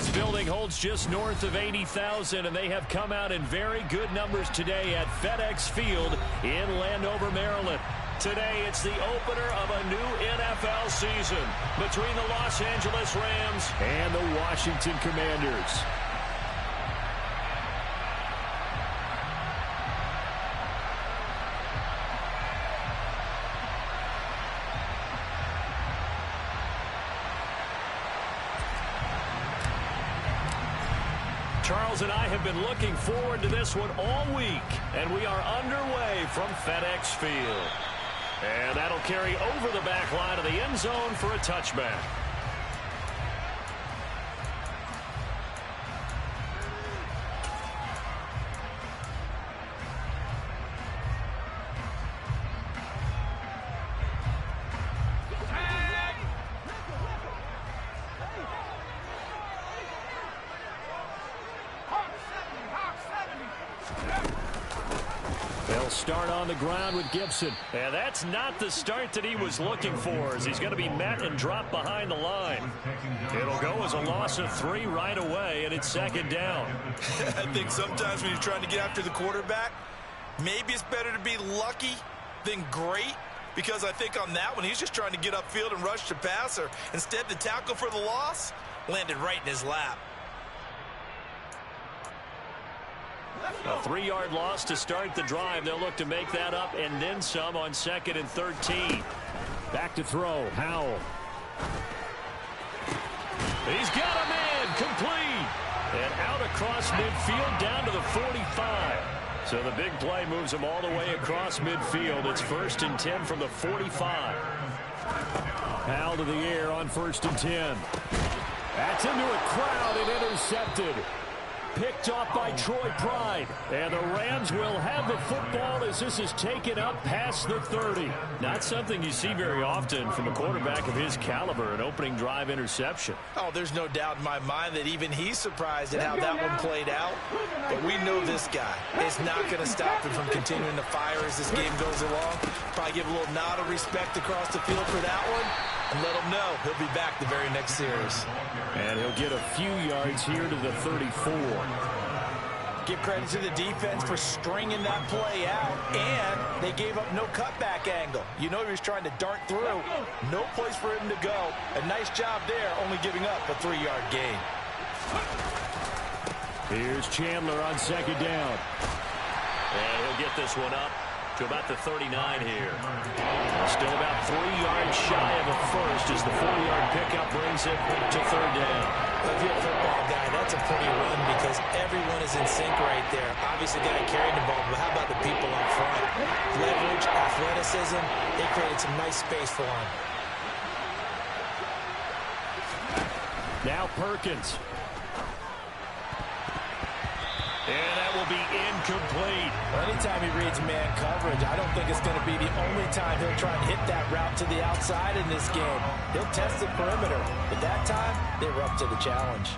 This building holds just north of 80,000, and they have come out in very good numbers today at FedEx Field in Landover, Maryland. Today, it's the opener of a new NFL season between the Los Angeles Rams and the Washington Commanders. Charles and I have been looking forward to this one all week, and we are underway from FedEx Field. And that'll carry over the back line of the end zone for a touchback. They'll start on the ground with Gibson. And that's not the start that he was looking for, as he's going to be met and dropped behind the line. It'll go as a loss of 3 right away, and it's second down. I think sometimes when you're trying to get after the quarterback, maybe it's better to be lucky than great, because I think on that one, he's just trying to get upfield and rush the passer. Instead, the tackle for the loss landed right in his lap. A 3-yard loss to start the drive. They'll look to make that up and then some on 2nd and 13. Back to throw. Howell. He's got a man complete. And out across midfield down to the 45. So the big play moves him all the way across midfield. It's 1st and 10 from the 45. Howell to the air on 1st and 10. That's into a crowd and intercepted. Picked off by Troy Pride. And the Rams will have the football as this is taken up past the 30. Not something you see very often from a quarterback of his caliber, an opening drive interception. Oh, there's no doubt in my mind that even he's surprised at how that one played out. But we know this guy is not going to stop him from continuing to fire as this game goes along. Probably give a little nod of respect across the field for that one. And let him know he'll be back the very next series. And he'll get a few yards here to the 34. Give credit to the defense for stringing that play out, and they gave up no cutback angle. You know he was trying to dart through. No place for him to go. A nice job there, only giving up a 3-yard gain. Here's Chandler on 2nd down. And he'll get this one up to about the 39 here. Still about 3 yards shy of a first as the 4-yard pickup brings it to 3rd down. If you're a football guy, that's a pretty run because everyone is in sync right there. Obviously, the guy carrying the ball, but how about the people up front? Leverage, athleticism, they created some nice space for him. Now Perkins. And that will be incomplete. Anytime he reads man coverage, I don't think it's going to be the only time he'll try and hit that route to the outside in this game. He'll test the perimeter. But that time, they were up to the challenge.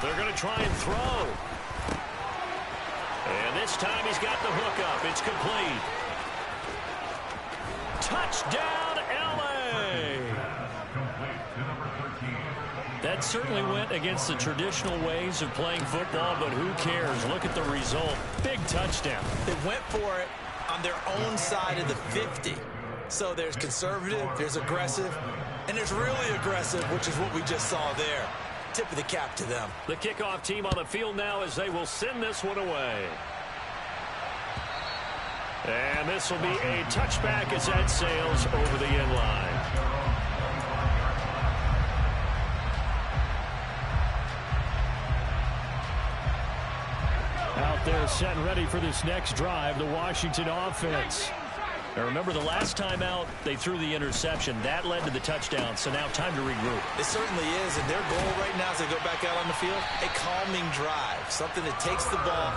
They're going to try and throw. And this time he's got the hook up. It's complete. Touchdown, L.A. That certainly went against the traditional ways of playing football, but who cares? Look at the result. Big touchdown. They went for it on their own side of the 50. So there's conservative, there's aggressive, and there's really aggressive, which is what we just saw there. Tip of the cap to them. The kickoff team on the field now as they will send this one away. And this will be a touchback as that sails over the end line. Out there set and ready for this next drive, the Washington offense. Now remember, the last time out, they threw the interception. That led to the touchdown, so now time to regroup. It certainly is, and their goal right now as they go back out on the field, a calming drive, something that takes the ball,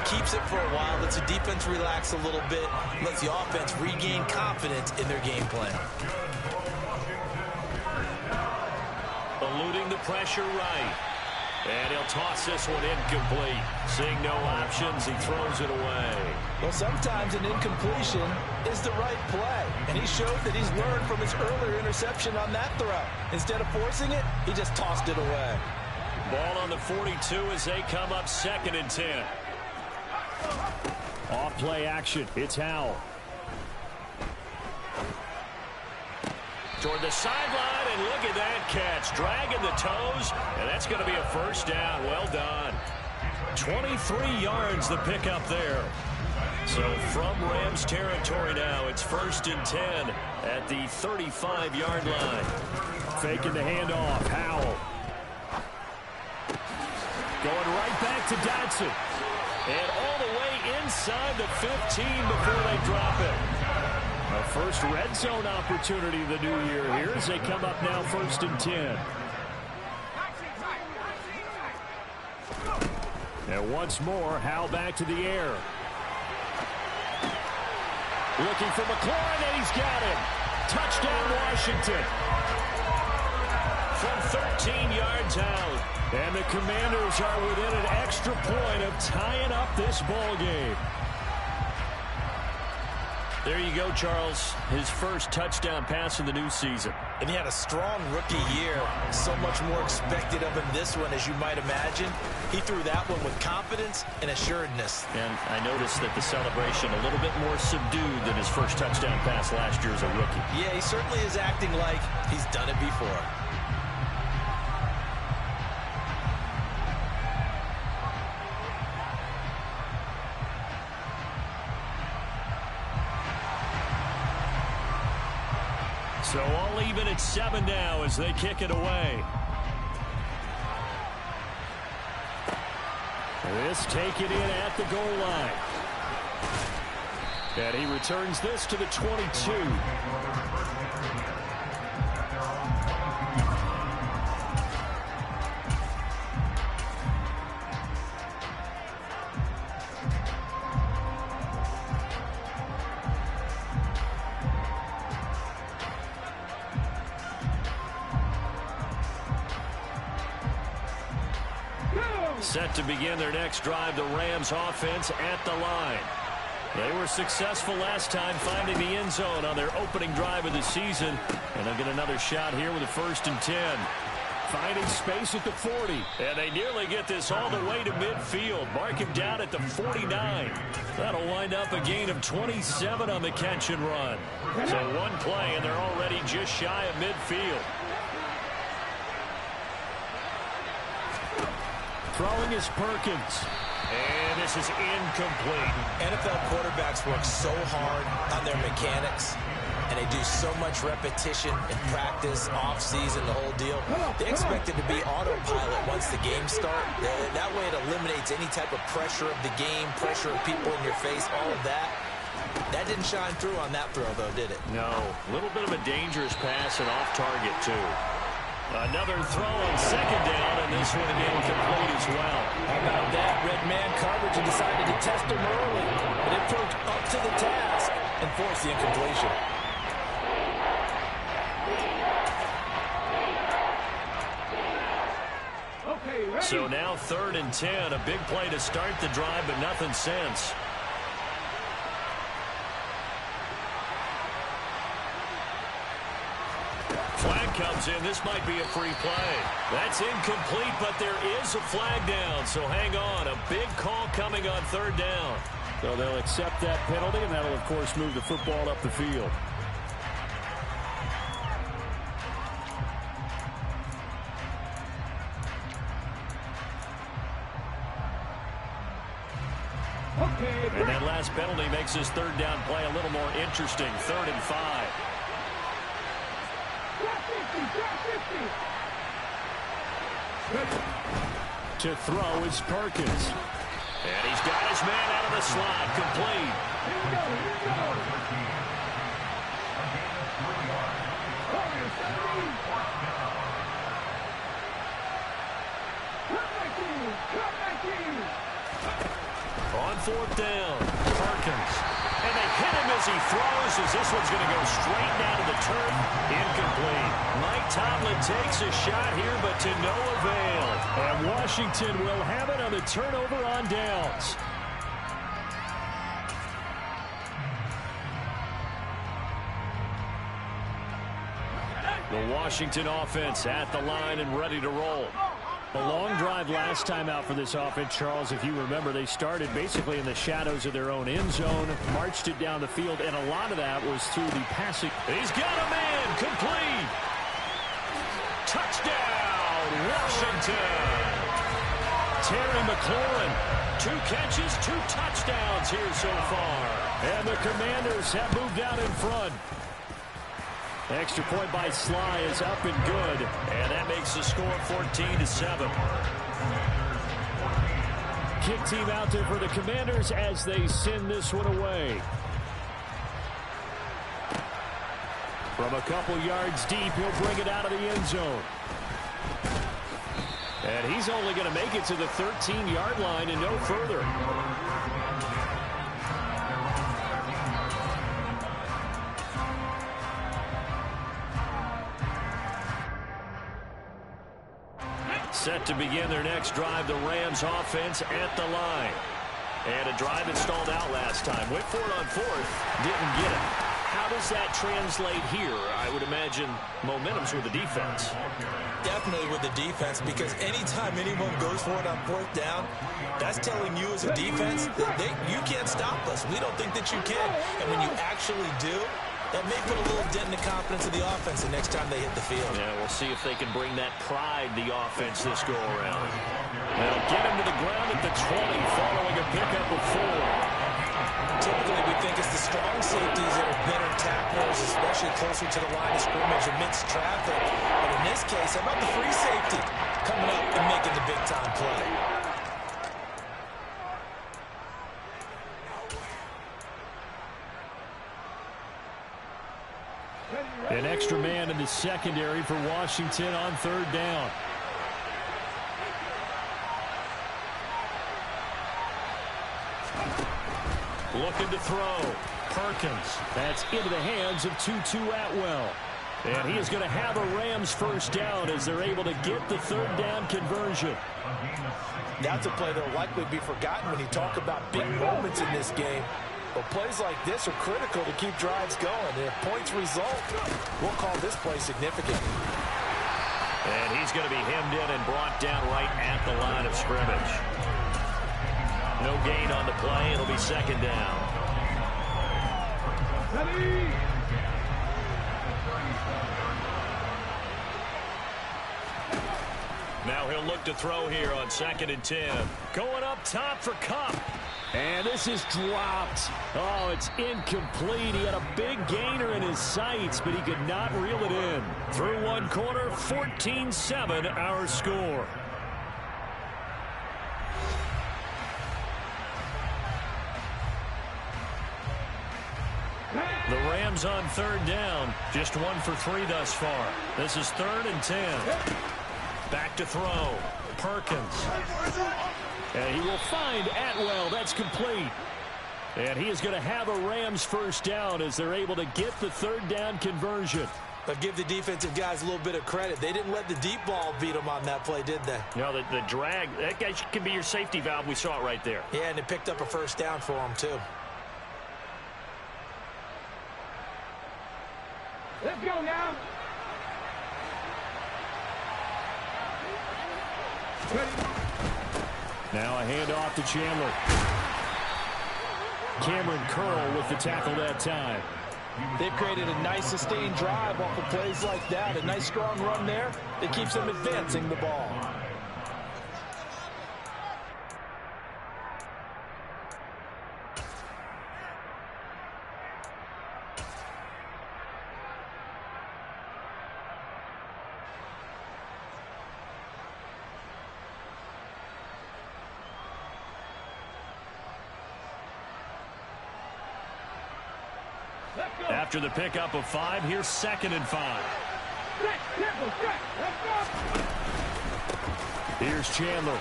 keeps it for a while, lets the defense relax a little bit, lets the offense regain confidence in their game plan. Eluding the pressure right. And he'll toss this one incomplete. Seeing no options, he throws it away. Well, sometimes an incompletion is the right play. And he showed that he's learned from his earlier interception on that throw. Instead of forcing it, he just tossed it away. Ball on the 42 as they come up 2nd and 10. Off play action. It's Howell. Toward the sideline, and look at that catch. Dragging the toes, and that's going to be a first down. Well done. 23 yards the pickup there. So from Rams territory now, it's 1st and 10 at the 35-yard line. Faking the handoff. Howell. Going right back to Dodson. And all the way inside the 15 before they drop it. A first red zone opportunity the new year here as they come up now 1st and 10. And once more, Howell back to the air. Looking for McLaurin, and he's got him. Touchdown, Washington. From 13 yards out. And the Commanders are within an extra point of tying up this ball game. There you go, Charles. His first touchdown pass of the new season. And he had a strong rookie year. So much more expected of him this one, as you might imagine. He threw that one with confidence and assuredness. And I noticed that the celebration a little bit more subdued than his first touchdown pass last year as a rookie. Yeah, he certainly is acting like he's done it before. So all even at 7 now as they kick it away. This take it in at the goal line. And he returns this to the 22. Set to begin their next drive, the Rams offense at the line. They were successful last time finding the end zone on their opening drive of the season. And they'll get another shot here with a 1st and 10. Finding space at the 40. And they nearly get this all the way to midfield. Mark him down at the 49. That'll wind up a gain of 27 on the catch and run. So one play, and they're already just shy of midfield. Throwing is Perkins. And this is incomplete. NFL quarterbacks work so hard on their mechanics, and they do so much repetition in practice, off-season, the whole deal. They expect it to be autopilot once the game starts. That way it eliminates any type of pressure of the game, pressure of people in your face, all of that. That didn't shine through on that throw, though, did it? No. A little bit of a dangerous pass and off target, too. Another throw on 2nd down, and this one incomplete as well. How about that? Red man coverage and decided to test him early. But it proved up to the task and forced the incompletion. So now 3rd and 10. A big play to start the drive, but nothing since. Flag comes in. This might be a free play. That's incomplete, but there is a flag down. So hang on. A big call coming on 3rd down. So they'll accept that penalty, and that'll, of course, move the football up the field. And that last penalty makes this 3rd down play a little more interesting. 3rd and 5. To throw is Perkins. And he's got his man out of the slot, complete. On fourth down, Perkins. And they hit him as he throws, as this one's going to go straight down to the turf. Incomplete. Mike Tomlin takes a shot here, but to no avail. And Washington will have it on the turnover on downs. The Washington offense at the line and ready to roll. A long drive last time out for this offense, Charles. If you remember, they started basically in the shadows of their own end zone, marched it down the field, and a lot of that was through the passing. He's got a man, complete. Touchdown, Washington. Terry McLaurin, 2 catches, 2 touchdowns here so far. And the Commanders have moved out in front. Extra point by Sly is up and good. And that makes the score 14-7. Kick team out there for the Commanders as they send this one away. From a couple yards deep, he'll bring it out of the end zone. And he's only going to make it to the 13-yard line and no further. Set to begin their next drive, the Rams offense at the line. And a drive that stalled out last time. Went for it on fourth, didn't get it. How does that translate here? I would imagine momentum's with the defense. Definitely with the defense, because anytime anyone goes for it on fourth down, that's telling you as a defense that you can't stop us. We don't think that you can. And when you actually do, that may put a little dent in the confidence of the offense the next time they hit the field. Yeah, we'll see if they can bring that pride, the offense, this go-around. They'll get him to the ground at the 20 following a pickup of 4. Typically, we think it's the strong safeties that are better tacklers, especially closer to the line of scrimmage amidst traffic. But in this case, how about the free safety coming up and making the big-time play? An extra man in the secondary for Washington on third down. Looking to throw. Perkins. That's into the hands of Tutu Atwell. And he is going to have a Rams first down as they're able to get the third down conversion. That's a play that will likely be forgotten when you talk about big moments in this game. But plays like this are critical to keep drives going. And if points result, we'll call this play significant. And he's going to be hemmed in and brought down right at the line of scrimmage. No gain on the play. It'll be second down. Now he'll look to throw here on 2nd and 10. Going up top for Kupp. And this is dropped. Oh, it's incomplete. He had a big gainer in his sights, but he could not reel it in. Through one quarter, 14-7 our score. The Rams on third down. Just 1 for 3 thus far. This is 3rd and 10. Back to throw. Perkins. And he will find Atwell. That's complete. And he is going to have a Rams first down as they're able to get the third down conversion. But give the defensive guys a little bit of credit. They didn't let the deep ball beat them on that play, did they? No, the drag, that guy could be your safety valve. We saw it right there. Yeah, and it picked up a first down for them, too. Let's go now. Now a handoff to Chandler. Cameron Curl with the tackle that time. They've created a nice sustained drive off of plays like that. A nice strong run there that keeps them advancing the ball. After the pickup of 5, here's 2nd and 5. Here's Chandler.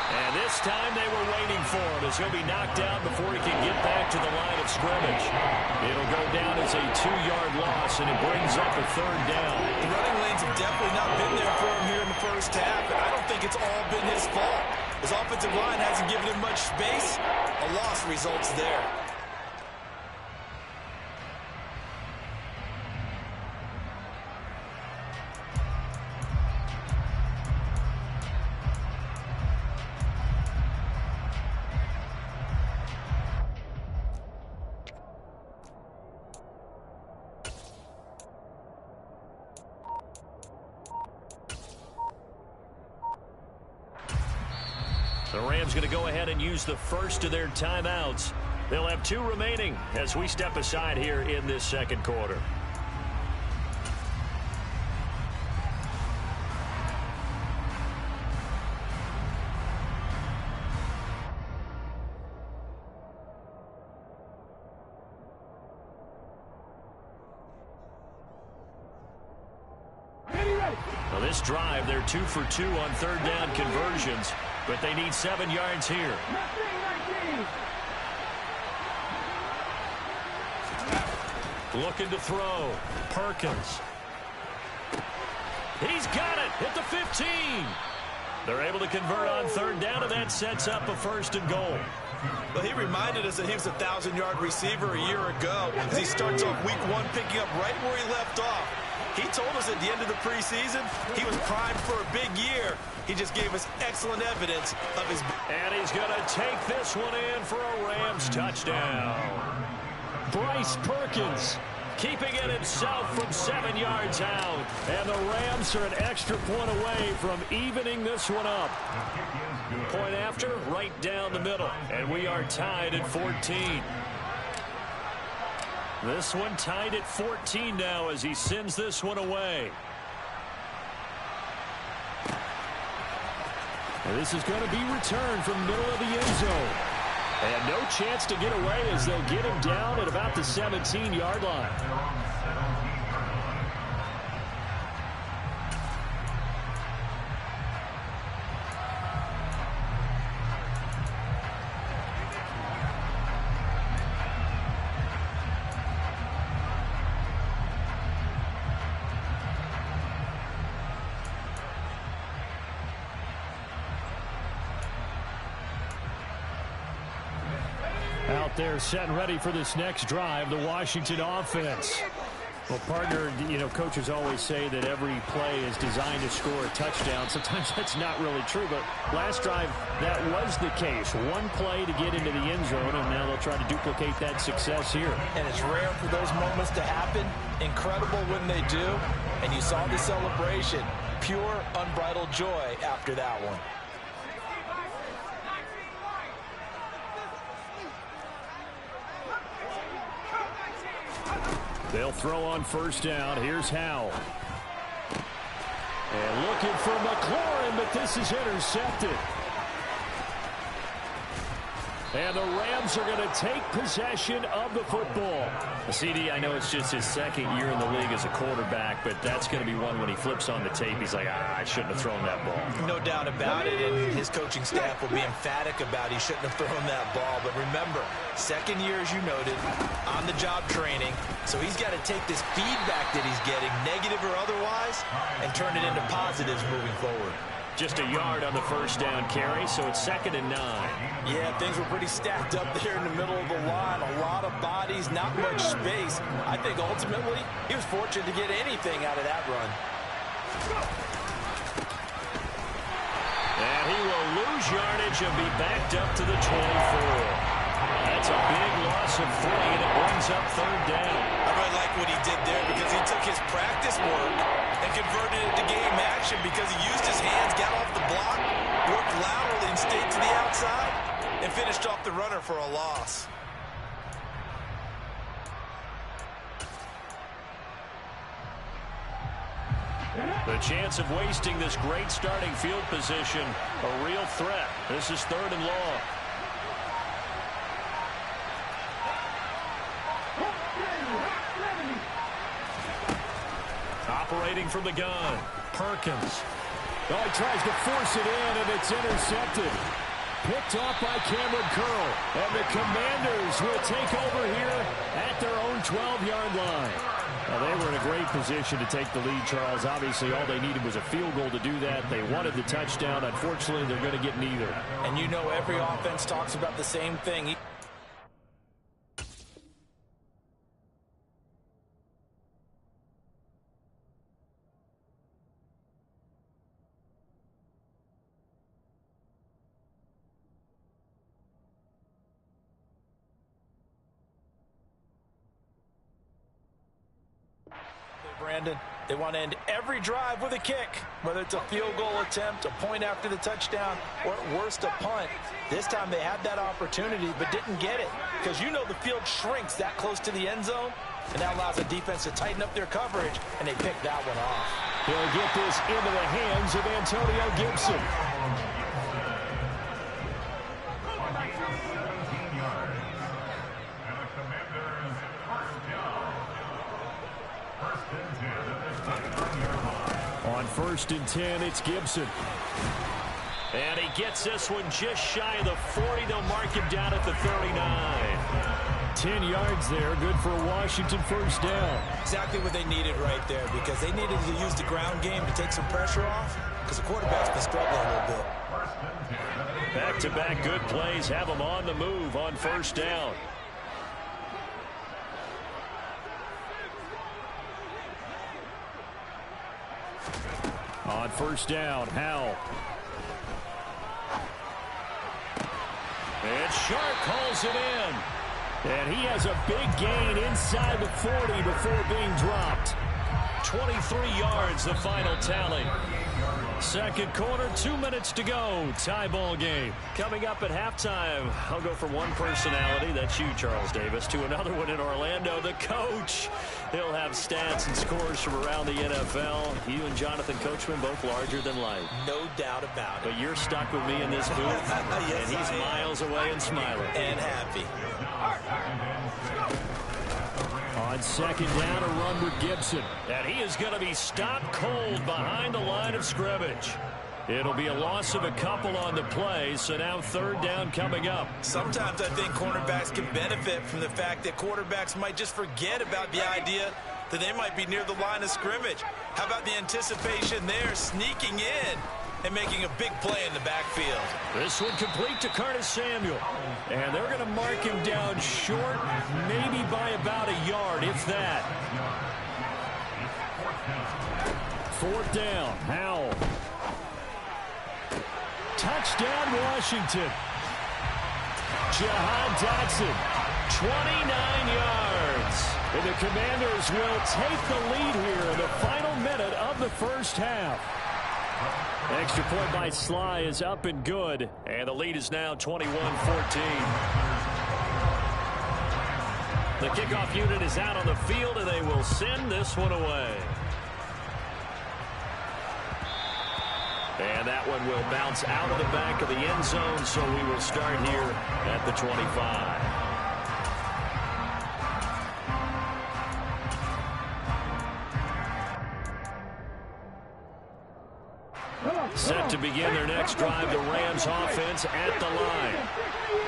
And this time they were waiting for him as he'll be knocked down before he can get back to the line of scrimmage. It'll go down as a 2-yard loss, and it brings up a 3rd down. The running lanes have definitely not been there for him here in the first half, and I don't think it's all been his fault. His offensive line hasn't given him much space. A loss results there. The Rams going to go ahead and use the first of their timeouts. They'll have 2 remaining as we step aside here in this second quarter. Well, this drive, they're 2 for 2 on 3rd down conversions, but they need 7 yards here. Looking to throw. Perkins. He's got it at the 15. They're able to convert on 3rd down, and that sets up a 1st and goal. Well, he reminded us that he was a 1,000-yard receiver a year ago as he starts off week 1 picking up right where he left off. He told us at the end of the preseason he was primed for a big year. He just gave us excellent evidence of his... And he's going to take this one in for a Rams touchdown. Bryce Perkins keeping it himself from 7 yards out. And the Rams are an extra point away from evening this one up. Point after, right down the middle. And we are tied at 14. This one tied at 14 now as he sends this one away. And this is going to be returned from the middle of the end zone. And no chance to get away as they'll get him down at about the 17-yard line. Out there set and ready for this next drive, the Washington offense. Well, partner, coaches always say that every play is designed to score a touchdown. Sometimes that's not really true, but last drive, that was the case. One play to get into the end zone, and now they'll try to duplicate that success here. And it's rare for those moments to happen. Incredible when they do. And you saw the celebration. Pure, unbridled joy after that one. They'll throw on 1st down. Here's Howell. And looking for McLaurin, but this is intercepted. And the Rams are going to take possession of the football. CD, I know it's just his 2nd year in the league as a quarterback, but that's going to be one when he flips on the tape. He's like, I shouldn't have thrown that ball. No doubt about it, and his coaching staff will be emphatic about he shouldn't have thrown that ball. But remember, 2nd year, as you noted, on-the-job training. So he's got to take this feedback that he's getting, negative or otherwise, and turn it into positives moving forward. Just a yard on the 1st down carry, so it's 2nd and 9. Yeah, things were pretty stacked up there in the middle of the line. A lot of bodies, not much space. I think ultimately he was fortunate to get anything out of that run. And he will lose yardage and be backed up to the 24. That's a big loss of 3, and it brings up 3rd down. I really like what he did there because he took his practice work and converted it to game action because he used his hands, got off the block, worked laterally and stayed to the outside, and finished off the runner for a loss. The chance of wasting this great starting field position, a real threat. This is 3rd and long. operating from the gun. Perkins. Oh, he tries to force it in, and it's intercepted. Picked off by Cameron Curl. And the Commanders will take over here at their own 12-yard line. Well, they were in a great position to take the lead, Charles. Obviously, all they needed was a field goal to do that. They wanted the touchdown. Unfortunately, they're going to get neither. And you know every offense talks about the same thing. Brandon, they want to end every drive with a kick, whether it's a field goal attempt, a point after the touchdown, or at worst a punt. This time they had that opportunity but didn't get it, because you know the field shrinks that close to the end zone, and that allows the defense to tighten up their coverage, and they picked that one off. He'll get this into the hands of Antonio Gibson. On 1st and 10, it's Gibson. And he gets this one just shy of the 40. They'll mark him down at the 39. 10 yards there, good for a Washington first down. Exactly what they needed right there, because they needed to use the ground game to take some pressure off, because the quarterback's been struggling a little bit. Back-to-back good plays have them on the move on first down. On first down, Howell. And Sharp calls it in. And he has a big gain inside the 40 before being dropped. 23 yards, the final tally. Second quarter, 2 minutes to go. Tie ball game. Coming up at halftime, I'll go from one personality, that's you, Charles Davis, to another one in Orlando, the coach. He'll have stats and scores from around the NFL. You and Jonathan Coachman both larger than life. No doubt about it. But you're stuck with me in this booth, yes, and he's miles away and smiling. And happy. On second down, a run with Gibson. And he is going to be stopped cold behind the line of scrimmage. It'll be a loss of a couple on the play, so now third down coming up. Sometimes I think cornerbacks can benefit from the fact that quarterbacks might just forget about the idea that they might be near the line of scrimmage. How about the anticipation there, sneaking in and making a big play in the backfield? This one complete to Curtis Samuel. And they're going to mark him down short, maybe by about a yard, if that. Fourth down, Howell. Touchdown, Washington. Jahan Dotson, 29 yards. And the Commanders will take the lead here in the final minute of the first half. Extra point by Sly is up and good. And the lead is now 21-14. The kickoff unit is out on the field, and they will send this one away. And that one will bounce out of the back of the end zone, so we will start here at the 25. Set to begin their next drive, the Rams offense at the line.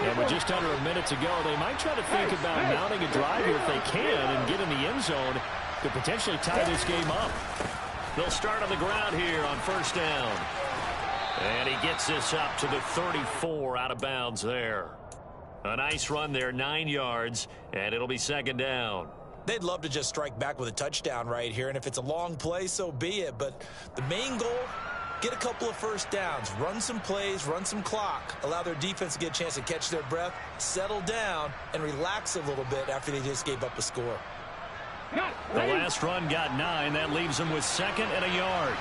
And with just under a minute to go, they might try to think about mounting a drive here if they can and get in the end zone to potentially tie this game up. They'll start on the ground here on first down. And he gets this up to the 34, out of bounds there. A nice run there, 9 yards, and it'll be second down. They'd love to just strike back with a touchdown right here, and if it's a long play, so be it. But the main goal, get a couple of first downs, run some plays, run some clock, allow their defense to get a chance to catch their breath, settle down, and relax a little bit after they just gave up a score. The last run got 9. That leaves them with second and a yard.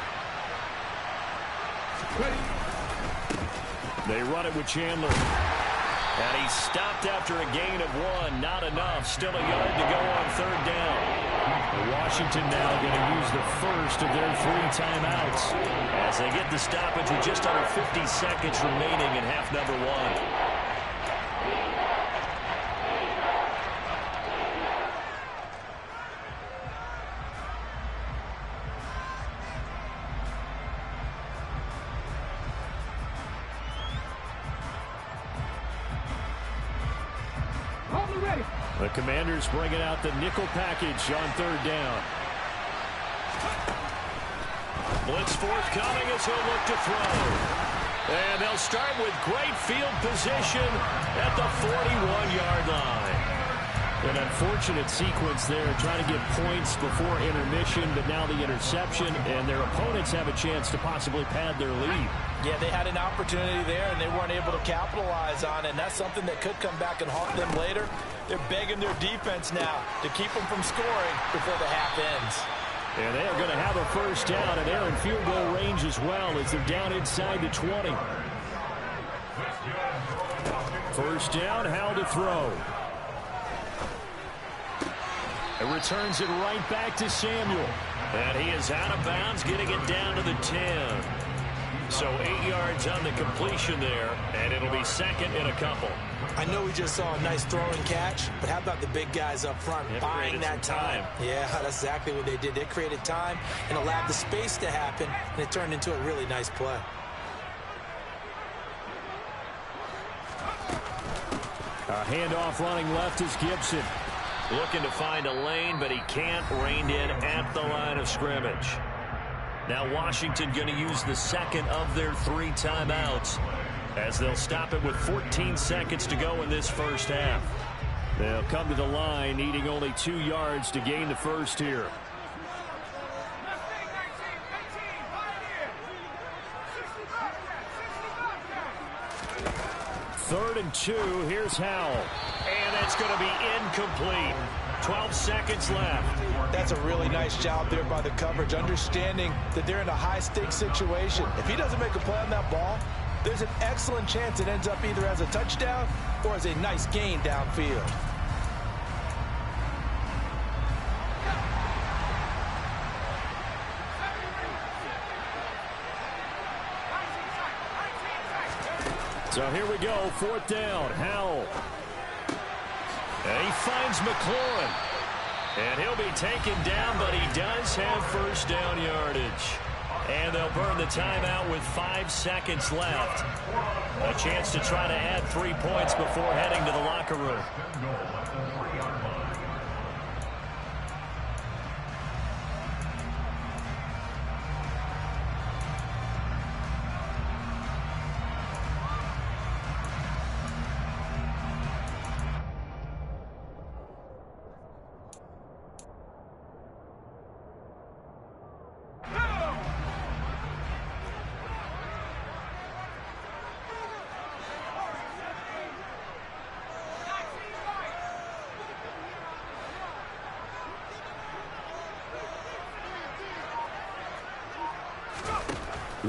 They run it with Chandler. And he's stopped after a gain of 1. Not enough. Still a yard to go on third down. Washington now going to use the first of their 3 timeouts. As they get the stoppage with just under 50 seconds remaining in half number 1. The Commanders bringing out the nickel package on third down. Blitz forthcoming as he'll look to throw. And they'll start with great field position at the 41-yard line. An unfortunate sequence there, trying to get points before intermission, but now the interception, and their opponents have a chance to possibly pad their lead. Yeah, they had an opportunity there, and they weren't able to capitalize on it, and that's something that could come back and haunt them later. They're begging their defense now to keep them from scoring before the half ends. And they are going to have a first down, and they're in field goal range as well as they're down inside the 20. First down, Howell to throw. It returns it right back to Samuel. And he is out of bounds, getting it down to the 10. So 8 yards on the completion there, and it'll be second and a couple. I know we just saw a nice throwing catch, but how about the big guys up front buying that time? Yeah, that's exactly what they did. They created time and allowed the space to happen, and it turned into a really nice play. A handoff running left is Gibson. Looking to find a lane, but he can't. Reined in at the line of scrimmage. Now Washington going to use the second of their 3 timeouts as they'll stop it with 14 seconds to go in this first half. They'll come to the line needing only 2 yards to gain the first here. Third and 2. Here's Howell. And that's going to be incomplete. 12 seconds left. That's a really nice job there by the coverage, understanding that they're in a high-stakes situation. If he doesn't make a play on that ball, there's an excellent chance it ends up either as a touchdown or as a nice gain downfield. So here we go, 4th down, Howell. And he finds McLaurin. And he'll be taken down, but he does have first down yardage. And they'll burn the timeout with 5 seconds left. A chance to try to add 3 points before heading to the locker room.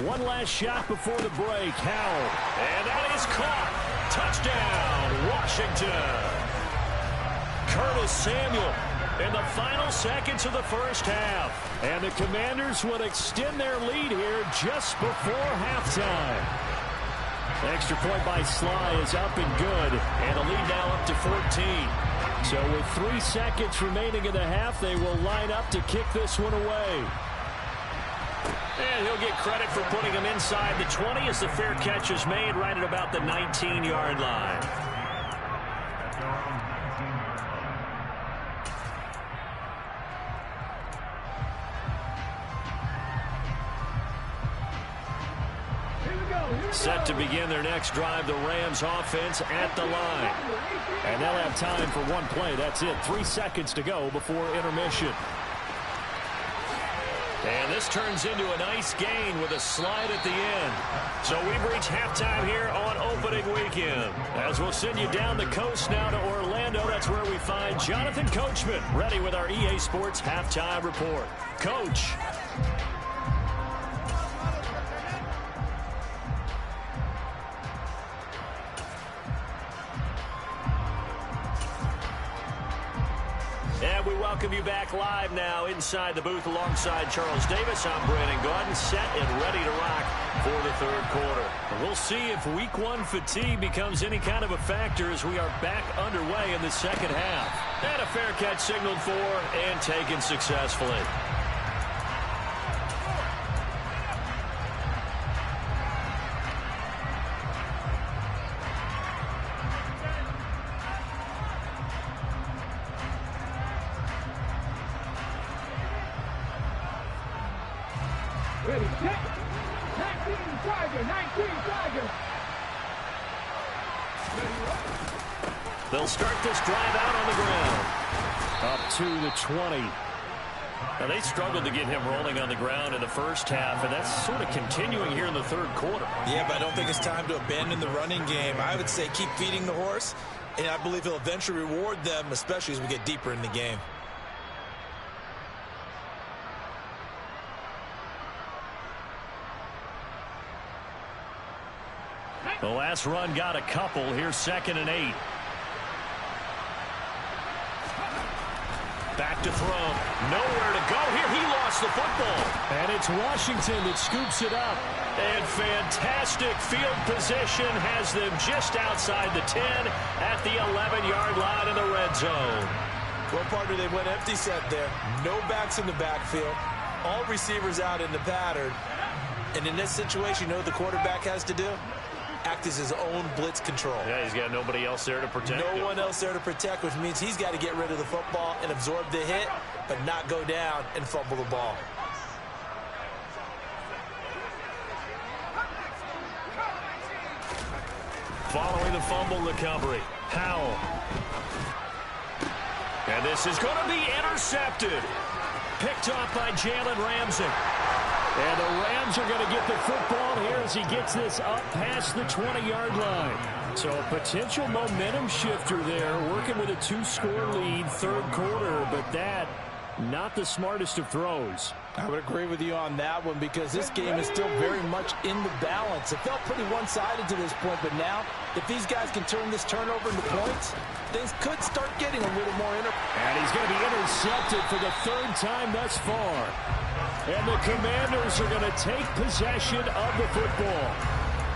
One last shot before the break. Howell. And that is caught. Touchdown, Washington. Curtis Samuel in the final seconds of the first half. And the Commanders will extend their lead here just before halftime. Extra point by Sly is up and good. And the lead now up to 14. So with 3 seconds remaining in the half, they will line up to kick this one away. And he'll get credit for putting him inside the 20 as the fair catch is made right at about the 19-yard line. Set to begin their next drive, the Rams offense at the line. And they'll have time for one play. That's it. 3 seconds to go before intermission. And this turns into a nice gain with a slide at the end. So we've reached halftime here on opening weekend. As we'll send you down the coast now to Orlando, that's where we find Jonathan Coachman ready with our EA Sports Halftime Report. Coach. And we welcome you back live now inside the booth alongside Charles Davis. I'm Brandon Gaudin, set and ready to rock for the third quarter. We'll see if week 1 fatigue becomes any kind of a factor as we are back underway in the second half. And a fair catch signaled for and taken successfully. They'll start this drive out on the ground. Up to the 20. Now, they struggled to get him rolling on the ground in the first half, and that's sort of continuing here in the third quarter. Yeah, but I don't think it's time to abandon the running game. I would say keep feeding the horse, and I believe he'll eventually reward them, especially as we get deeper in the game. The last run got a couple. Here's 2nd and 8. Back to throw. Nowhere to go here. He lost the football. And it's Washington that scoops it up. And fantastic field position has them just outside the 10 at the 11-yard line in the red zone. Well, partner, they went empty set there. No backs in the backfield. All receivers out in the pattern. And in this situation, you know what the quarterback has to do? Act as his own blitz control. Yeah, he's got nobody else there to protect him. No one else there to protect, which means he's got to get rid of the football and absorb the hit, but not go down and fumble the ball. Following the fumble recovery, Howell. And this is going to be intercepted. Picked off by Jalen Ramsey. And the Rams are going to get the football here as he gets this up past the 20-yard line. So a potential momentum shifter there, working with a 2-score lead, third quarter, but that, not the smartest of throws. I would agree with you on that one because this game is still very much in the balance. It felt pretty one-sided to this point, but now, if these guys can turn this turnover into points, things could start getting a little more And he's going to be intercepted for the third time thus far. And the Commanders are going to take possession of the football.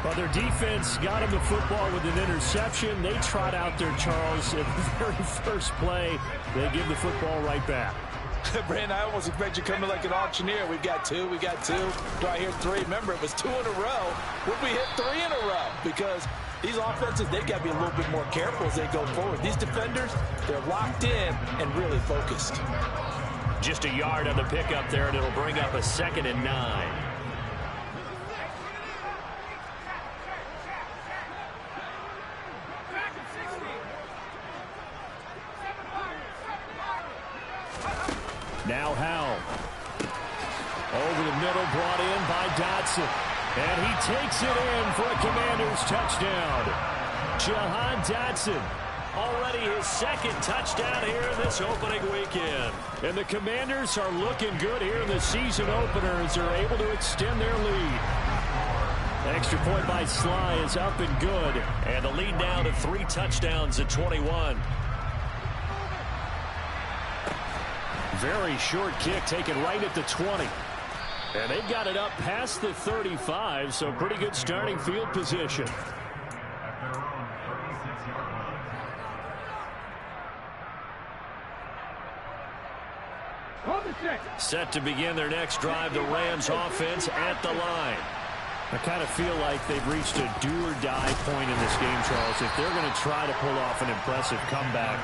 Well, their defense got him the football with an interception. They trot out there, Charles, at the very first play. They give the football right back. Brandon, I almost expect you coming like an auctioneer. We've got two. Do I hear three? Remember, it was 2 in a row. Would we hit 3 in a row? Because these offenses, they've got to be a little bit more careful as they go forward. These defenders, they're locked in and really focused. Just a yard on the pickup there, and it'll bring up a 2nd and 9. Now Howell. Over the middle, brought in by Dotson. And he takes it in for a Commanders touchdown. Jahan Dotson, already his 2nd touchdown here in this opening weekend. And the Commanders are looking good here in the season opener as they're able to extend their lead. Extra point by Sly is up and good. And the lead now to 3 touchdowns at 21. Very short kick taken right at the 20. And they got it up past the 35, so pretty good starting field position. Set to begin their next drive, the Rams offense at the line. I kind of feel like they've reached a do-or-die point in this game, Charles. If they're going to try to pull off an impressive comeback,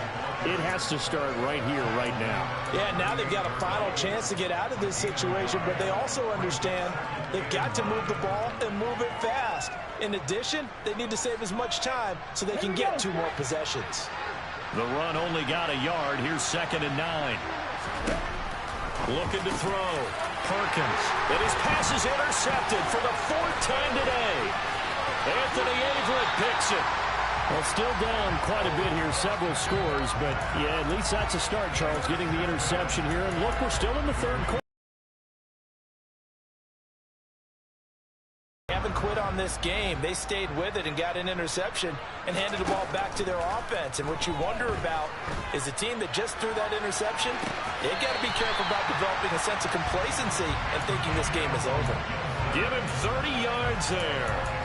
it has to start right here, right now. Yeah, now they've got a final chance to get out of this situation, but they also understand they've got to move the ball and move it fast. In addition, they need to save as much time so they can get 2 more possessions. The run only got a yard. Here's 2nd and 9. Looking to throw. Perkins. And his pass is intercepted for the 4th time today. Anthony Averett picks it. Well, still down quite a bit here, several scores, but yeah, at least that's a start, Charles, getting the interception here. And look, we're still in the third quarter. They haven't quit on this game. They stayed with it and got an interception and handed the ball back to their offense. And what you wonder about is the team that just threw that interception, they've got to be careful about developing a sense of complacency and thinking this game is over. Give him 30 yards there.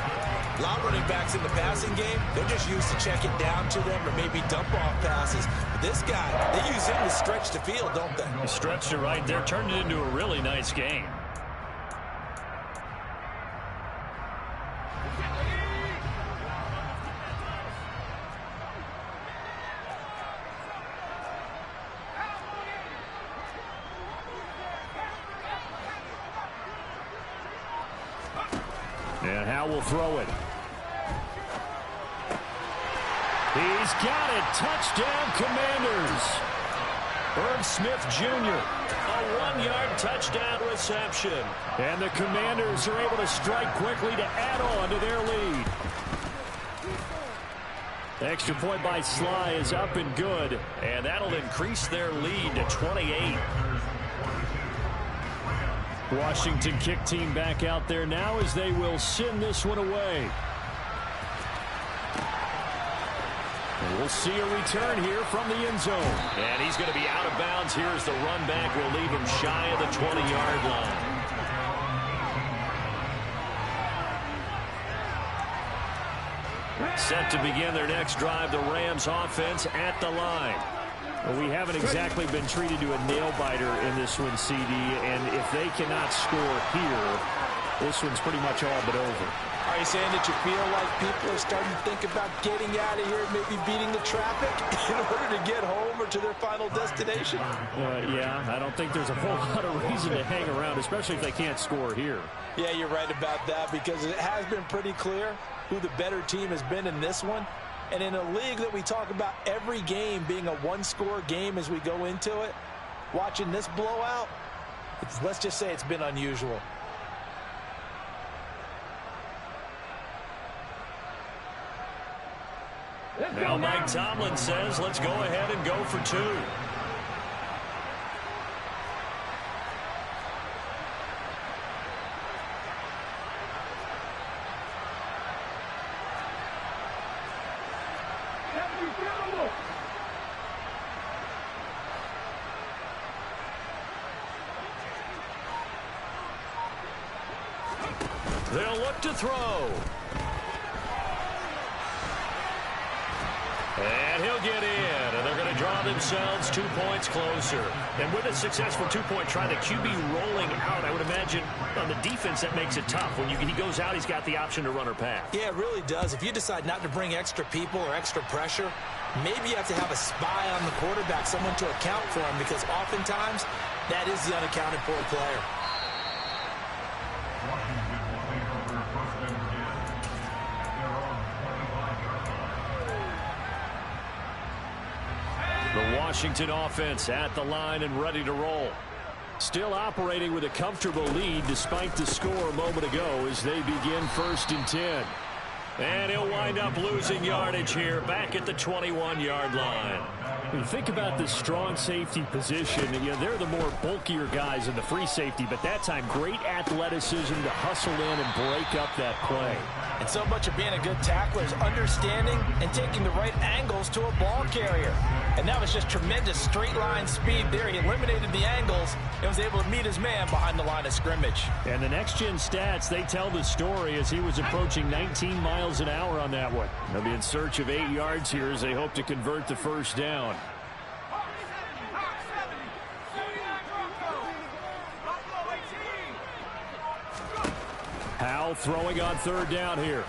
A lot of running backs in the passing game, they're just used to check it down to them or maybe dump off passes. But this guy, they use him to stretch the field, don't they? He stretched it right there, turned it into a really nice game. And Howe will throw it. He's got it. Touchdown, Commanders. Irv Smith Jr. A 1-yard touchdown reception. And the Commanders are able to strike quickly to add on to their lead. The extra point by Sly is up and good. And that'll increase their lead to 28. Washington kick team back out there now as they will send this one away. And we'll see a return here from the end zone. And he's going to be out of bounds. Here's the run back. Will leave him shy of the 20-yard line. Set to begin their next drive, the Rams offense at the line. Well, we haven't exactly been treated to a nail-biter in this one, CD, and if they cannot score here, this one's pretty much all but over. Are you saying that you feel like people are starting to think about getting out of here, maybe beating the traffic in order to get home or to their final destination? Yeah, I don't think there's a whole lot of reason to hang around, especially if they can't score here. Yeah, you're right about that, because it has been pretty clear who the better team has been in this one. And in a league that we talk about every game being a one-score game as we go into it, watching this blowout, let's just say it's been unusual. Now Mike Tomlin says, let's go ahead and go for 2. They'll look to throw. And he'll get in, and they're going to draw themselves 2 points closer. And with a successful 2-point try, the QB rolling out, I would imagine on the defense that makes it tough. When he goes out, he's got the option to run or pass. Yeah, it really does. If you decide not to bring extra people or extra pressure, maybe you have to have a spy on the quarterback, someone to account for him, because oftentimes that is the unaccounted for player. The Washington offense at the line and ready to roll. Still operating with a comfortable lead despite the score a moment ago as they begin 1st and 10. And he'll wind up losing yardage here back at the 21-yard line. When you think about the strong safety position, they're the more bulkier guys in the free safety, but that time great athleticism to hustle in and break up that play. And so much of being a good tackler is understanding and taking the right angles to a ball carrier. And that was just tremendous straight line speed there. He eliminated the angles and was able to meet his man behind the line of scrimmage. And the next-gen stats, they tell the story as he was approaching 19 miles an hour on that one. They'll be in search of 8 yards here as they hope to convert the first down. Howe throwing on 3rd down here.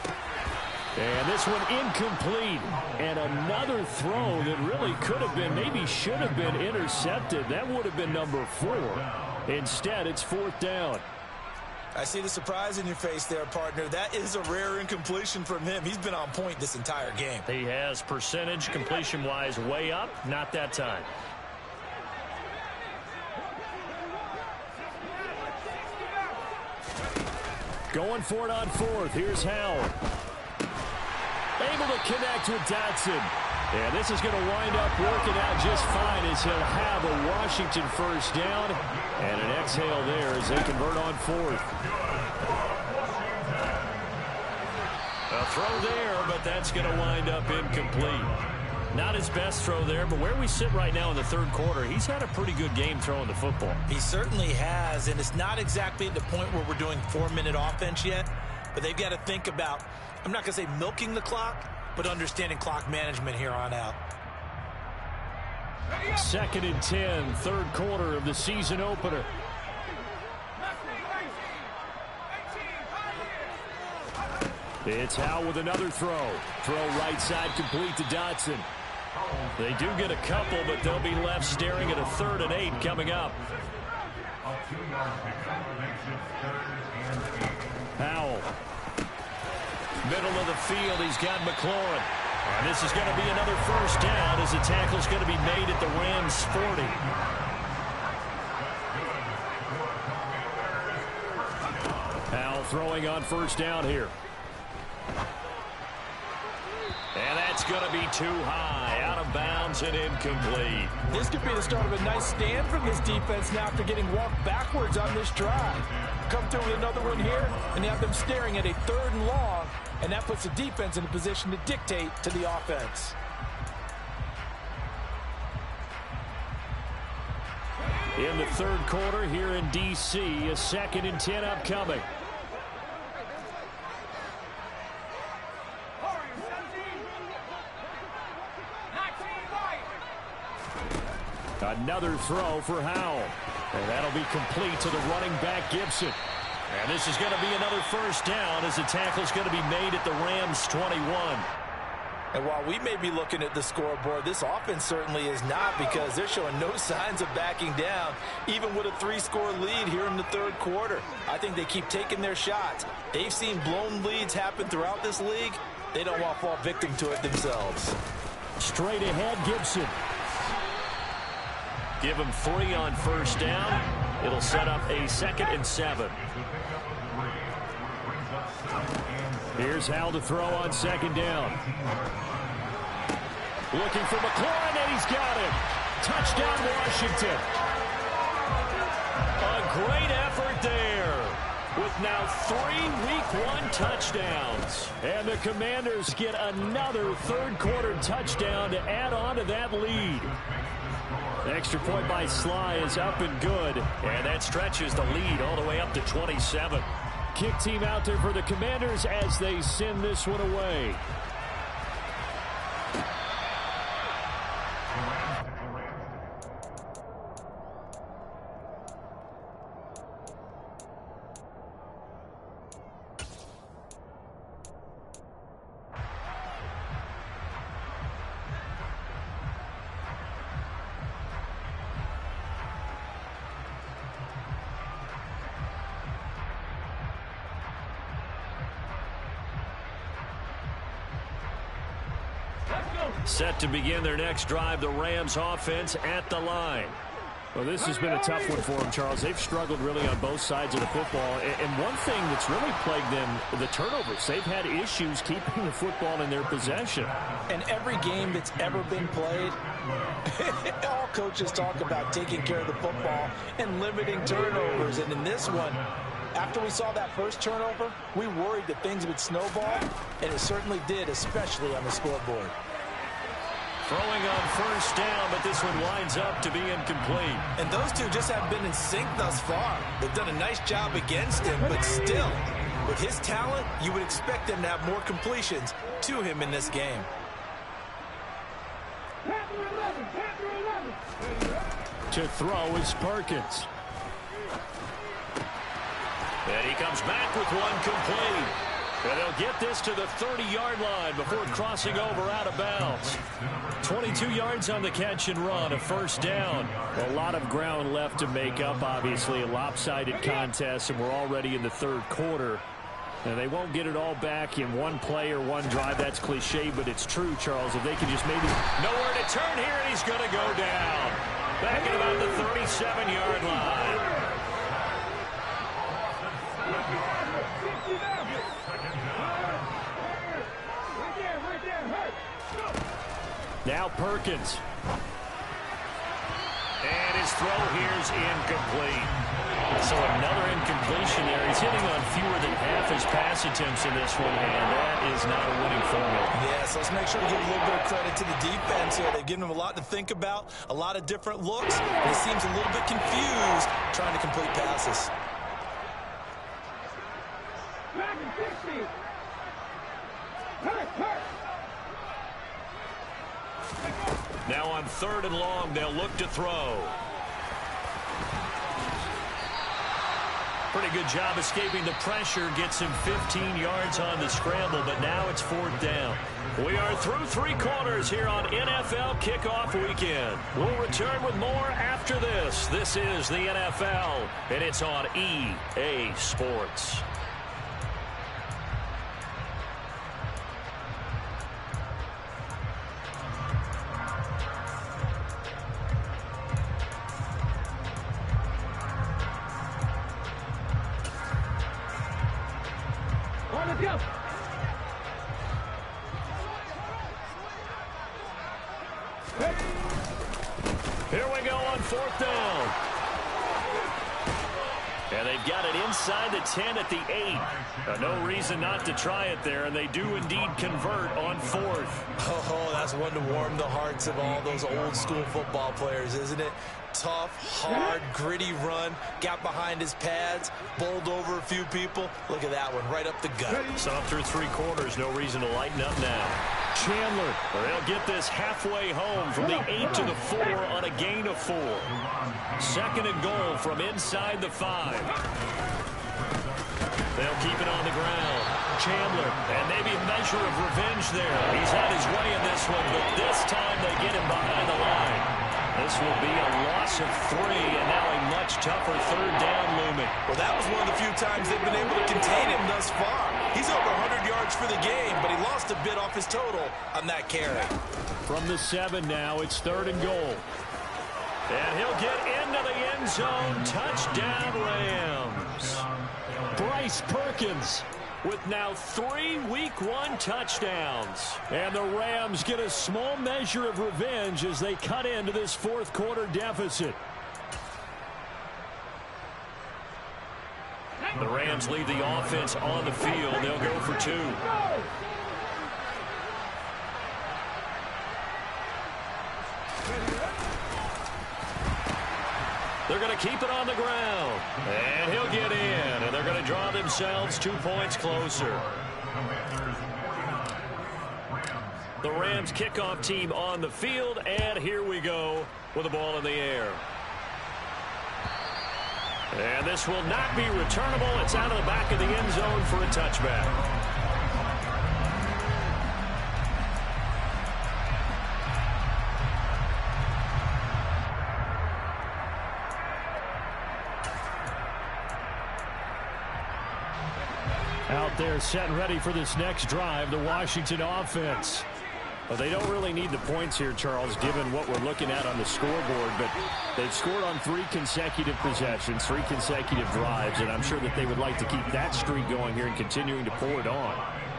And this one incomplete. And another throw that really could have been, maybe should have been intercepted. That would have been number 4. Instead, it's 4th down. I see the surprise in your face there, partner. That is a rare incompletion from him. He's been on point this entire game. He has percentage completion-wise way up, not that time. Going for it on 4th. Here's Howell. Able to connect with Dotson. And this is going to wind up working out just fine as he'll have a Washington first down. And an exhale there as they convert on 4th. A throw there, but that's going to wind up incomplete. Not his best throw there, but where we sit right now in the 3rd quarter, he's had a pretty good game throwing the football. He certainly has, and it's not exactly at the point where we're doing 4-minute offense yet, but they've got to think about, I'm not going to say milking the clock, but understanding clock management here on out. 2nd and 10, 3rd quarter of the season opener. It's Howe with another throw. Throw right side complete to Dotson. They do get a couple, but they'll be left staring at a 3rd and 8 coming up. Howell Middle of the field, he's got McLaurin. And this is going to be another first down as the tackle's going to be made at the Rams' 40. Now throwing on first down here. And that's going to be too high, out of bounds and incomplete. This could be the start of a nice stand from this defense now after getting walked backwards on this drive. Come through with another one here, and you have them staring at a 3rd and long, and that puts the defense in a position to dictate to the offense. In the 3rd quarter here in D.C., a 2nd and 10 upcoming. Another throw for Howell. And that'll be complete to the running back, Gibson. And this is going to be another first down as the tackle's going to be made at the Rams' 21. And while we may be looking at the scoreboard, this offense certainly is not, because they're showing no signs of backing down, even with a 3-score lead here in the 3rd quarter. I think they keep taking their shots. They've seen blown leads happen throughout this league. They don't want to fall victim to it themselves. Straight ahead, Gibson. Give him 3 on first down. It'll set up a 2nd and 7. Here's Howell to throw on 2nd down. Looking for McLaurin, and he's got him. Touchdown, Washington. A great effort there, with now 3 Week 1 touchdowns. And the Commanders get another 3rd quarter touchdown to add on to that lead. Extra point by Sly is up and good. And that stretches the lead all the way up to 27. Kick team out there for the Commanders as they send this one away. Set to begin their next drive, the Rams offense at the line. Well, this has been a tough one for them, Charles. They've struggled really on both sides of the football. And one thing that's really plagued them, the turnovers. They've had issues keeping the football in their possession. And every game that's ever been played, all coaches talk about taking care of the football and limiting turnovers. And in this one, after we saw that first turnover, we worried that things would snowball, and it certainly did, especially on the scoreboard. Throwing on first down, but this one winds up to be incomplete. And those two just haven't been in sync thus far. They've done a nice job against him, but still, with his talent, you would expect them to have more completions to him in this game. To throw is Perkins. And he comes back with one complete. And they'll get this to the 30-yard line before crossing over out of bounds. 22 yards on the catch and run, a first down. A lot of ground left to make up, obviously. A lopsided contest, and we're already in the 3rd quarter. And they won't get it all back in one play or one drive. That's cliche, but it's true, Charles. If they can just maybe... Nowhere to turn here, and he's going to go down. Back at about the 37-yard line. Now Perkins. And his throw here's incomplete. So another incompletion there. He's hitting on fewer than half his pass attempts in this one, and that is not a winning formula. Yes, let's make sure to give a little bit of credit to the defense here. They've given him a lot to think about, a lot of different looks, and he seems a little bit confused trying to complete passes. Now on 3rd and long, they'll look to throw. Pretty good job escaping the pressure. Gets him 15 yards on the scramble, but now it's 4th down. We are through 3 quarters here on NFL Kickoff Weekend. We'll return with more after this. This is the NFL, and it's on EA Sports. Here we go on 4th down. And they've got it inside the 10 at the 8. No reason not to try it there, and they do indeed convert on 4th. Oh, that's one to warm the hearts of all those old-school football players, isn't it? Tough, hard, gritty run, got behind his pads, bowled over a few people. Look at that one, right up the gut. Saw through 3 quarters, no reason to lighten up now. Chandler, they'll get this halfway home from the 8 to the 4 on a gain of 4. 2nd and goal from inside the 5. They'll keep it on the ground. Chandler, and maybe a measure of revenge there. He's had his way in this one, but this time they get him behind the line. This will be a loss of 3, and now a much tougher 3rd down looming. Well, that was one of the few times they've been able to contain him thus far. He's over 100 yards for the game, but he lost a bit off his total on that carry. From the 7 now, it's 3rd and goal. And he'll get into the end zone. Touchdown, Rams. Bryce Perkins with now 3 Week 1 touchdowns. And the Rams get a small measure of revenge as they cut into this 4th quarter deficit. The Rams leave the offense on the field. They'll go for 2. They're going to keep it on the ground. And he'll get in. And they're going to draw themselves 2 points closer. The Rams kickoff team on the field. And here we go with the ball in the air. And this will not be returnable. It's out of the back of the end zone for a touchback. Out there set and ready for this next drive, the Washington offense. Well, they don't really need the points here, Charles, given what we're looking at on the scoreboard. But they've scored on 3 consecutive possessions, 3 consecutive drives, and I'm sure that they would like to keep that streak going here and continuing to pour it on.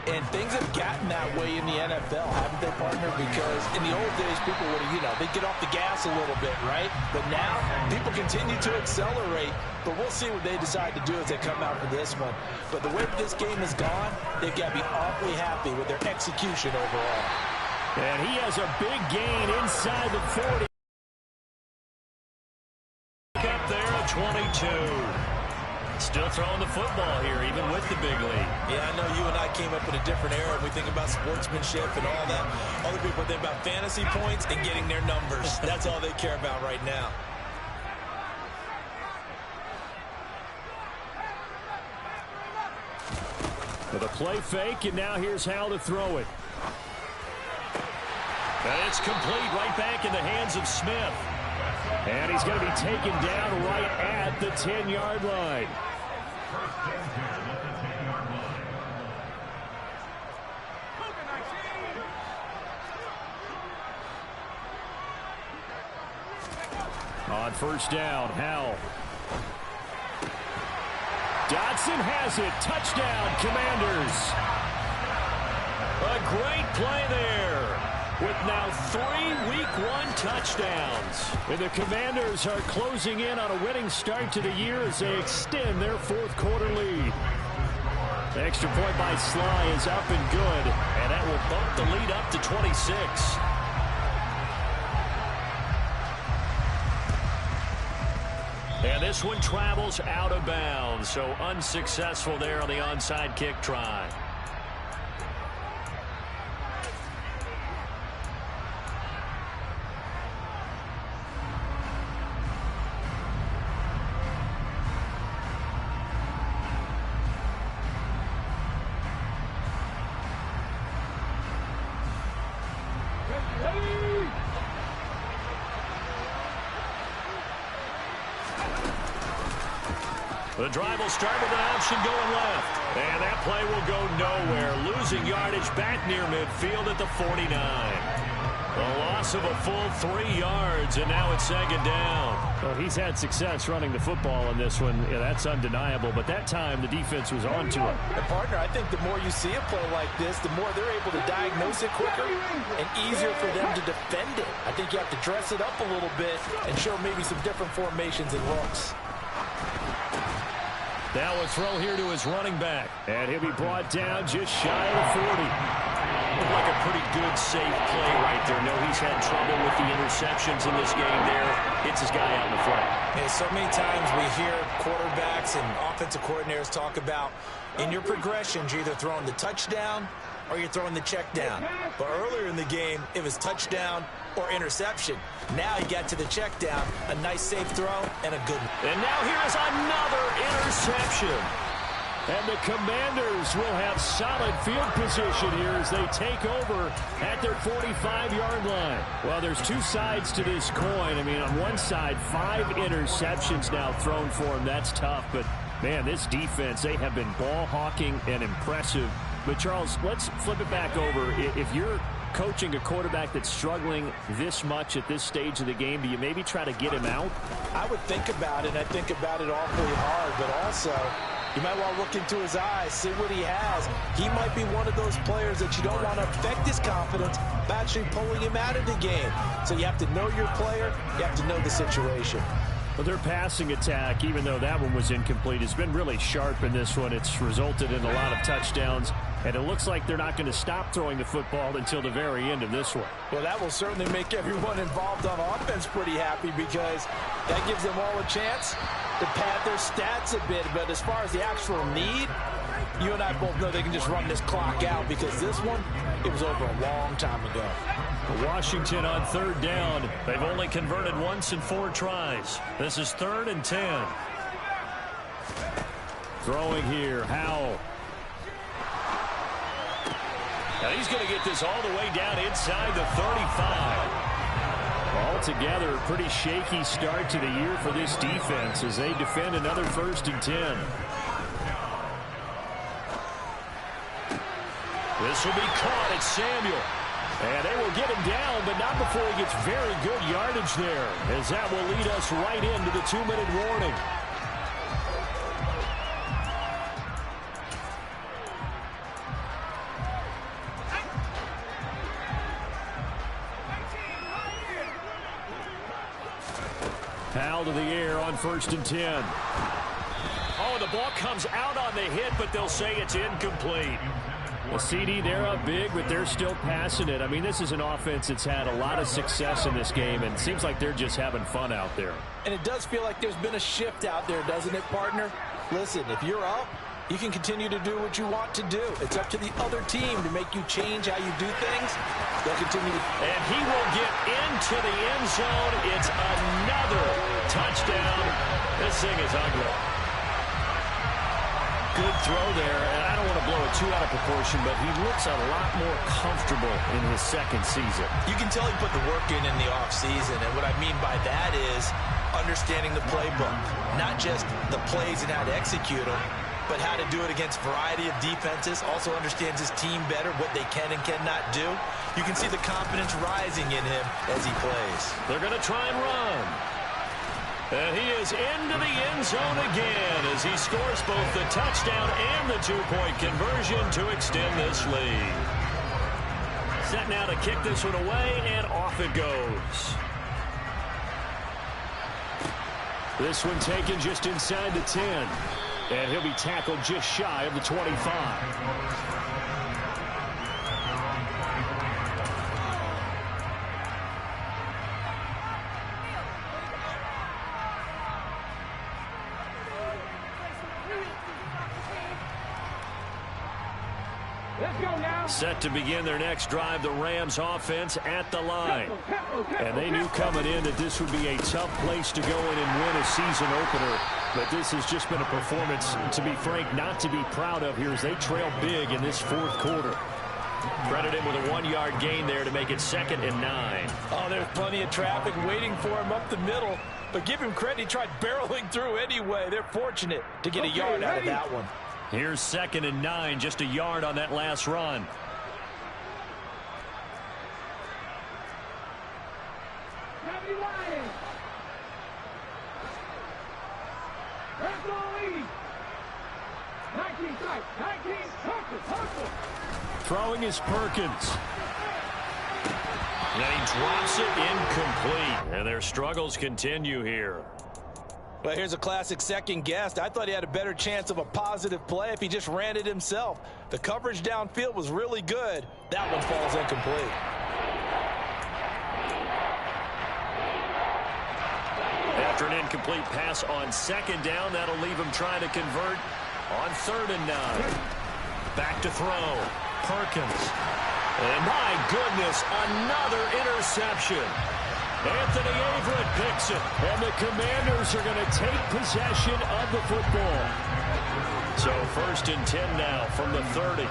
And things have gotten that way in the NFL, haven't they, partner? Because in the old days, people would have, they'd get off the gas a little bit, right? But now, people continue to accelerate. But we'll see what they decide to do as they come out for this one. But the way this game has gone, they've got to be awfully happy with their execution overall. And he has a big gain inside the 40. Up there at 22. Still throwing the football here, even with the big lead. Yeah, I know you and I came up in a different era. We think about sportsmanship and all that. Other people think about fantasy points and getting their numbers. That's all they care about right now. With a play fake, and now here's how to throw it. And it's complete, right back in the hands of Smith. And he's going to be taken down right at the 10-yard line. On 1st down, Howell. Dodson has it. Touchdown, Commanders. A great play there. With now 3 Week 1 touchdowns. And the Commanders are closing in on a winning start to the year as they extend their 4th quarter lead. The extra point by Sly is up and good. And that will bump the lead up to 26. And this one travels out of bounds. So unsuccessful there on the onside kick try. The drive will start with an option going left. And that play will go nowhere. Losing yardage back near midfield at the 49. A loss of a full 3 yards, and now it's second down. Well, he's had success running the football in this one. Yeah, that's undeniable. But that time, the defense was on to him. And partner, I think the more you see a play like this, the more they're able to diagnose it quicker and easier for them to defend it. I think you have to dress it up a little bit and show maybe some different formations and looks. Now a throw here to his running back. And he'll be brought down just shy of the 40. Looked like a pretty good, safe play right there. No, he's had trouble with the interceptions in this game there. Hits his guy out in the flat. Yeah, so many times we hear quarterbacks and offensive coordinators talk about in your progressions, you're either throwing the touchdown or you're throwing the check down. But earlier in the game, it was touchdown or interception. Now he got to the check down, a nice safe throw, and a good one. And now here is another interception. And the Commanders will have solid field position here as they take over at their 45-yard line. Well, there's two sides to this coin. I mean, on one side, 5 interceptions now thrown for him. That's tough. But, man, this defense, they have been ball hawking and impressive. But, Charles, let's flip it back over. If you're coaching a quarterback that's struggling this much at this stage of the game, do you maybe try to get him out? I would think about it. I think about it awfully hard, but also you might want to look into his eyes, see what he has. He might be one of those players that you don't want to affect his confidence by actually pulling him out of the game. So you have to know your player. You have to know the situation. Well, their passing attack, even though that one was incomplete, has been really sharp in this one. It's resulted in a lot of touchdowns, and it looks like they're not going to stop throwing the football until the very end of this one. Well, that will certainly make everyone involved on offense pretty happy because that gives them all a chance to pad their stats a bit. But as far as the actual need, you and I both know they can just run this clock out because this one, it was over a long time ago. Washington on third down. They've only converted once in 4 tries. This is 3rd and 10. Throwing here, Howell. Now he's going to get this all the way down inside the 35. Altogether, a pretty shaky start to the year for this defense as they defend another 1st and 10. This will be caught. It's Samuel. And they will get him down, but not before he gets very good yardage there, as that will lead us right into the 2-minute warning. Howell to the air on 1st and 10. Oh, the ball comes out on the hit, but they'll say it's incomplete. The CD, they're up big, but they're still passing it. I mean, this is an offense that's had a lot of success in this game, and it seems like they're just having fun out there. And it does feel like there's been a shift out there, doesn't it, partner? Listen, if you're up, you can continue to do what you want to do. It's up to the other team to make you change how you do things. They'll continue to... And he will get into the end zone. It's another touchdown. This thing is ugly. Good throw there, and I don't want to blow it too out of proportion, but he looks a lot more comfortable in his 2nd season. You can tell he put the work in the offseason, and what I mean by that is understanding the playbook, not just the plays and how to execute them, but how to do it against a variety of defenses, also understands his team better, what they can and cannot do. You can see the confidence rising in him as he plays. They're going to try and run. And he is into the end zone again as he scores both the touchdown and the 2-point conversion to extend this lead. Set now to kick this one away, and off it goes. This one taken just inside the 10. And he'll be tackled just shy of the 25. Set to begin their next drive, the Rams offense at the line. And they knew coming in that this would be a tough place to go in and win a season opener. But this has just been a performance, to be frank, not to be proud of here as they trail big in this 4th quarter. Credit him with a 1-yard gain there to make it 2nd and 9. Oh, there's plenty of traffic waiting for him up the middle. But give him credit, he tried barreling through anyway. They're fortunate to get a yard out of that one. Here's 2nd and 9, just a yard on that last run. Throwing is Perkins. And he drops it incomplete. And their struggles continue here. Well, here's a classic second guess. I thought he had a better chance of a positive play if he just ran it himself. The coverage downfield was really good. That one falls incomplete. After an incomplete pass on second down, that'll leave him trying to convert on 3rd and 9. Back to throw. Perkins. And my goodness, another interception. Anthony Averett picks it. And the Commanders are going to take possession of the football. So 1st and 10 now from the 30.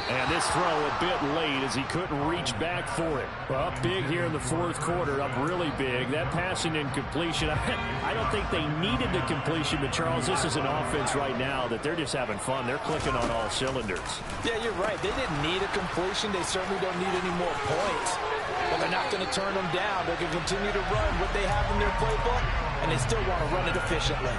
And this throw a bit late as he couldn't reach back for it. Well, up big here in the 4th quarter, up really big. That passing incompletion, I don't think they needed the completion, but Charles, this is an offense right now that they're just having fun. They're clicking on all cylinders. Yeah, you're right. They didn't need a completion. They certainly don't need any more points. But they're not going to turn them down. They're going to continue to run what they have in their playbook, and they still want to run it efficiently.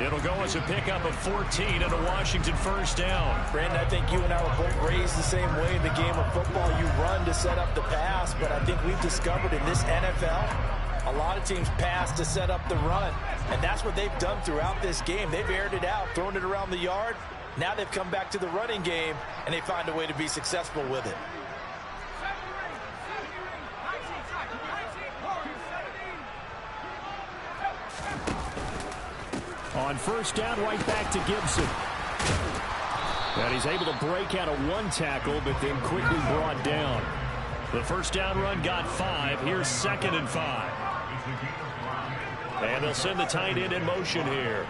It'll go as a pickup of 14 and a Washington 1st down. Brandon, I think you and I were both raised the same way in the game of football. You run to set up the pass, but I think we've discovered in this NFL, a lot of teams pass to set up the run. And that's what they've done throughout this game. They've aired it out, thrown it around the yard. Now they've come back to the running game, and they find a way to be successful with it. On 1st down, right back to Gibson. And he's able to break out of one tackle, but then quickly brought down. The 1st down run got 5. Here's 2nd and 5. And they'll send the tight end in motion here.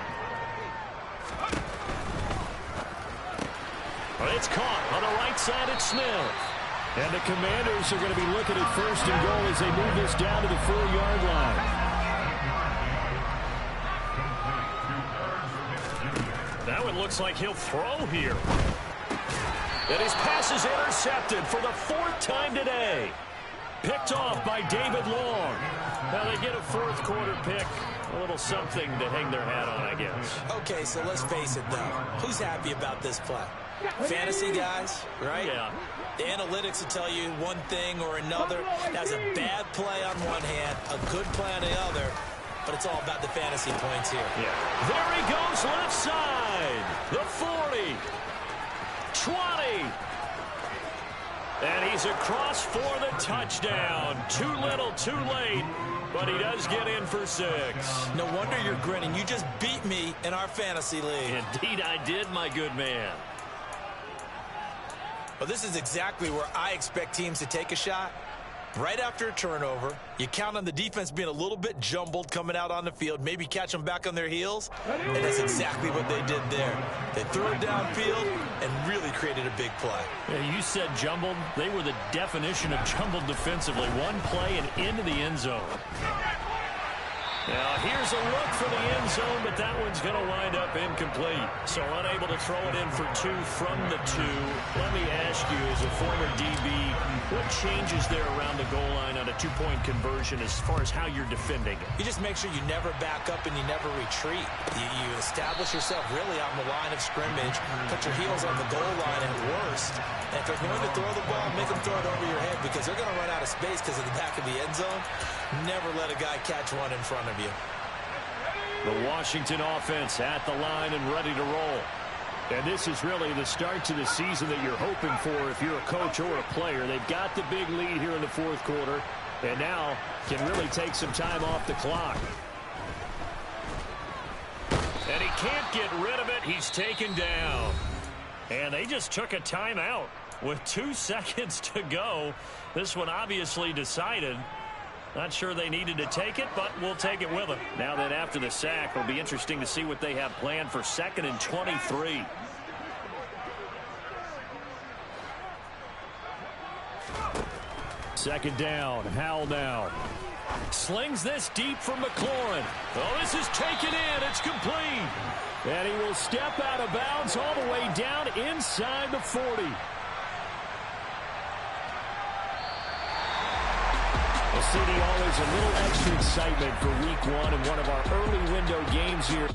It's caught on the right side at Smith. And the Commanders are going to be looking at 1st and goal as they move this down to the 4-yard line. Now it looks like he'll throw here. And his pass is intercepted for the 4th time today. Picked off by David Long. Now they get a 4th quarter pick. A little something to hang their hat on, I guess. Okay, so let's face it, though. Who's happy about this play? Fantasy guys, right? Yeah. The analytics will tell you one thing or another. That's a bad play on one hand, a good play on the other. But it's all about the fantasy points here. Yeah. There he goes left side. The 40. 20. And he's across for the touchdown. Too little, too late. But he does get in for 6. No wonder you're grinning. You just beat me in our fantasy league. Indeed I did, my good man. Well, this is exactly where I expect teams to take a shot. Right after a turnover, you count on the defense being a little bit jumbled coming out on the field, maybe catch them back on their heels, and that's exactly what they did there. They threw it downfield and really created a big play. Yeah, you said jumbled. They were the definition of jumbled defensively. One play and into the end zone. Now, here's a look for the end zone, but that one's going to wind up incomplete. So unable to throw it in for 2 from the 2. Let me ask you, as a former DB, what changes there around the goal line on a 2-point conversion as far as how you're defending it? You just make sure you never back up and you never retreat. You establish yourself really on the line of scrimmage, put your heels on the goal line at worst. And if they're going to throw the ball, make them throw it over your head because they're going to run out of space because of the back of the end zone. Never let a guy catch one in front of you. The Washington offense at the line and ready to roll. And this is really the start to the season that you're hoping for if you're a coach or a player. They've got the big lead here in the 4th quarter, and now can really take some time off the clock. And he can't get rid of it. He's taken down. And they just took a timeout with 2 seconds to go. This one obviously decided. Not sure they needed to take it, but we'll take it with them. Now that after the sack, it'll be interesting to see what they have planned for 2nd and 23. Second down. Howell now. Slings this deep from McLaurin. Oh, this is taken in. It's complete. And he will step out of bounds all the way down inside the 40. Well, CD, always a little extra excitement for week one and one of our early window games here.